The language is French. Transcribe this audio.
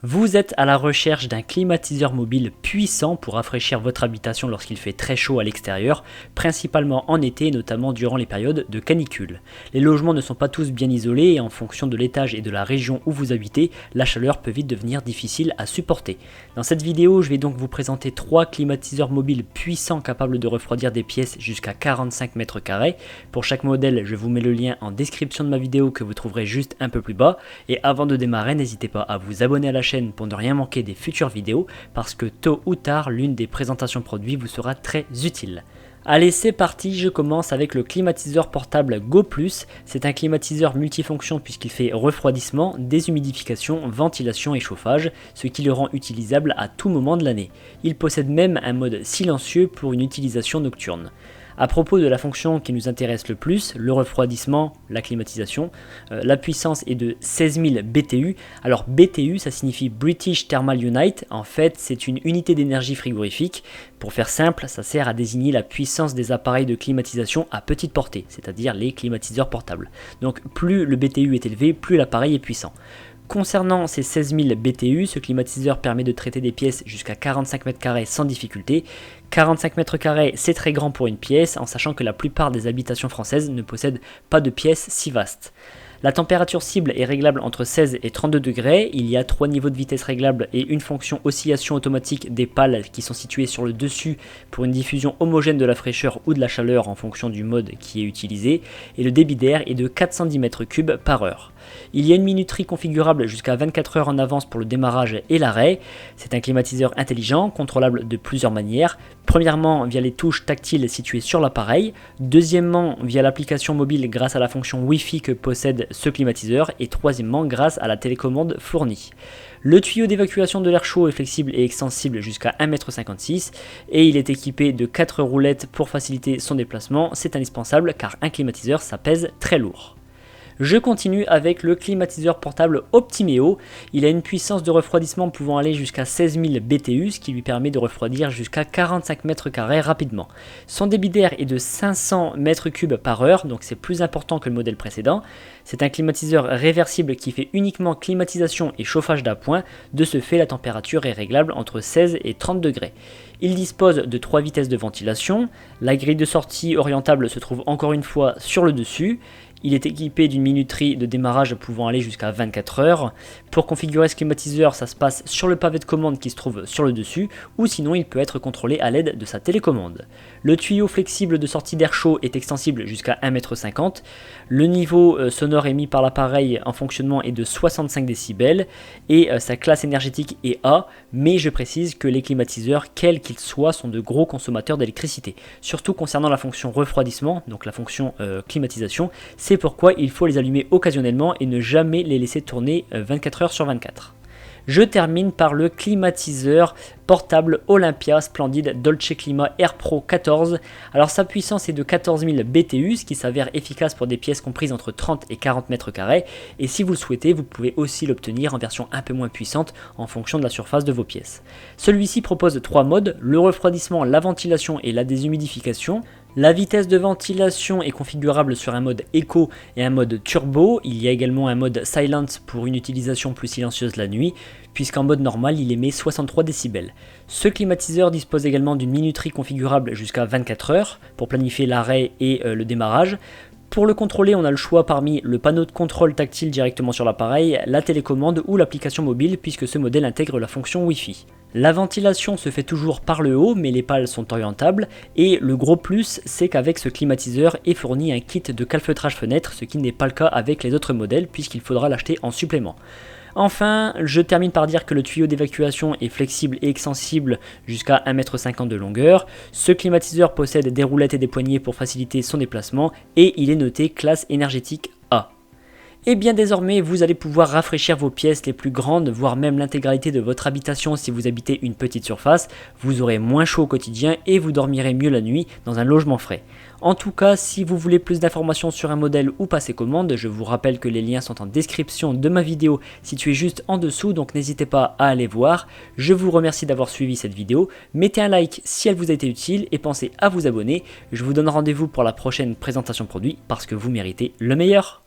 Vous êtes à la recherche d'un climatiseur mobile puissant pour rafraîchir votre habitation lorsqu'il fait très chaud à l'extérieur, principalement en été et notamment durant les périodes de canicule. Les logements ne sont pas tous bien isolés et en fonction de l'étage et de la région où vous habitez, la chaleur peut vite devenir difficile à supporter. Dans cette vidéo, je vais donc vous présenter 3 climatiseurs mobiles puissants capables de refroidir des pièces jusqu'à 45 mètres carrés. Pour chaque modèle, je vous mets le lien en description de ma vidéo que vous trouverez juste un peu plus bas. Et avant de démarrer, n'hésitez pas à vous abonner à la chaîne pour ne rien manquer des futures vidéos parce que tôt ou tard l'une des présentations produits vous sera très utile. Allez, c'est parti, je commence avec le climatiseur portable Go+. C'est un climatiseur multifonction puisqu'il fait refroidissement, déshumidification, ventilation et chauffage, ce qui le rend utilisable à tout moment de l'année. Il possède même un mode silencieux pour une utilisation nocturne. À propos de la fonction qui nous intéresse le plus, le refroidissement, la climatisation, la puissance est de 16 000 BTU. Alors BTU, ça signifie British Thermal Unit. En fait, c'est une unité d'énergie frigorifique. Pour faire simple, ça sert à désigner la puissance des appareils de climatisation à petite portée, c'est-à-dire les climatiseurs portables. Donc plus le BTU est élevé, plus l'appareil est puissant. Concernant ces 16 000 BTU, ce climatiseur permet de traiter des pièces jusqu'à 45 mètres carrés sans difficulté. 45 mètres carrés, c'est très grand pour une pièce, en sachant que la plupart des habitations françaises ne possèdent pas de pièces si vastes. La température cible est réglable entre 16 et 32 degrés, il y a 3 niveaux de vitesse réglables et une fonction oscillation automatique des pales qui sont situées sur le dessus pour une diffusion homogène de la fraîcheur ou de la chaleur en fonction du mode qui est utilisé, et le débit d'air est de 410 m3 par heure. Il y a une minuterie configurable jusqu'à 24 heures en avance pour le démarrage et l'arrêt. C'est un climatiseur intelligent, contrôlable de plusieurs manières. Premièrement, via les touches tactiles situées sur l'appareil. Deuxièmement, via l'application mobile grâce à la fonction Wi-Fi que possède ce climatiseur. Et troisièmement, grâce à la télécommande fournie. Le tuyau d'évacuation de l'air chaud est flexible et extensible jusqu'à 1,56 m et il est équipé de 4 roulettes pour faciliter son déplacement. C'est indispensable car un climatiseur, ça pèse très lourd. Je continue avec le climatiseur portable Optimeo. Il a une puissance de refroidissement pouvant aller jusqu'à 16 000 BTU, ce qui lui permet de refroidir jusqu'à 45 mètres carrés rapidement. Son débit d'air est de 500 m3 par heure, donc c'est plus important que le modèle précédent. C'est un climatiseur réversible qui fait uniquement climatisation et chauffage d'appoint. De ce fait, la température est réglable entre 16 et 30 degrés. Il dispose de 3 vitesses de ventilation. La grille de sortie orientable se trouve encore une fois sur le dessus. Il est équipé d'une minuterie de démarrage pouvant aller jusqu'à 24 heures. Pour configurer ce climatiseur, ça se passe sur le pavé de commande qui se trouve sur le dessus, ou sinon il peut être contrôlé à l'aide de sa télécommande. Le tuyau flexible de sortie d'air chaud est extensible jusqu'à 1,50 m. Le niveau sonore émis par l'appareil en fonctionnement est de 65 décibels et sa classe énergétique est A, mais je précise que les climatiseurs, quels qu'ils soient, sont de gros consommateurs d'électricité. Surtout concernant la fonction refroidissement, donc la fonction climatisation. C'est pourquoi il faut les allumer occasionnellement et ne jamais les laisser tourner 24 heures sur 24. Je termine par le climatiseur portable Olympia Splendid Dolce Clima Air Pro 14. Alors sa puissance est de 14 000 BTU, ce qui s'avère efficace pour des pièces comprises entre 30 et 40 mètres carrés. Et si vous le souhaitez, vous pouvez aussi l'obtenir en version un peu moins puissante en fonction de la surface de vos pièces. Celui-ci propose 3 modes, le refroidissement, la ventilation et la déshumidification. La vitesse de ventilation est configurable sur un mode Eco et un mode Turbo. Il y a également un mode Silent pour une utilisation plus silencieuse la nuit, puisqu'en mode normal il émet 63 décibels. Ce climatiseur dispose également d'une minuterie configurable jusqu'à 24 heures pour planifier l'arrêt et le démarrage. Pour le contrôler, on a le choix parmi le panneau de contrôle tactile directement sur l'appareil, la télécommande ou l'application mobile puisque ce modèle intègre la fonction Wi-Fi. La ventilation se fait toujours par le haut, mais les pales sont orientables et le gros plus, c'est qu'avec ce climatiseur est fourni un kit de calfeutrage fenêtre, ce qui n'est pas le cas avec les autres modèles puisqu'il faudra l'acheter en supplément. Enfin, je termine par dire que le tuyau d'évacuation est flexible et extensible jusqu'à 1,50 m de longueur. Ce climatiseur possède des roulettes et des poignées pour faciliter son déplacement et il est noté classe énergétique A. Et bien désormais, vous allez pouvoir rafraîchir vos pièces les plus grandes, voire même l'intégralité de votre habitation si vous habitez une petite surface. Vous aurez moins chaud au quotidien et vous dormirez mieux la nuit dans un logement frais. En tout cas, si vous voulez plus d'informations sur un modèle ou passer commande, je vous rappelle que les liens sont en description de ma vidéo située juste en dessous, donc n'hésitez pas à aller voir. Je vous remercie d'avoir suivi cette vidéo, mettez un like si elle vous a été utile et pensez à vous abonner. Je vous donne rendez-vous pour la prochaine présentation produit parce que vous méritez le meilleur.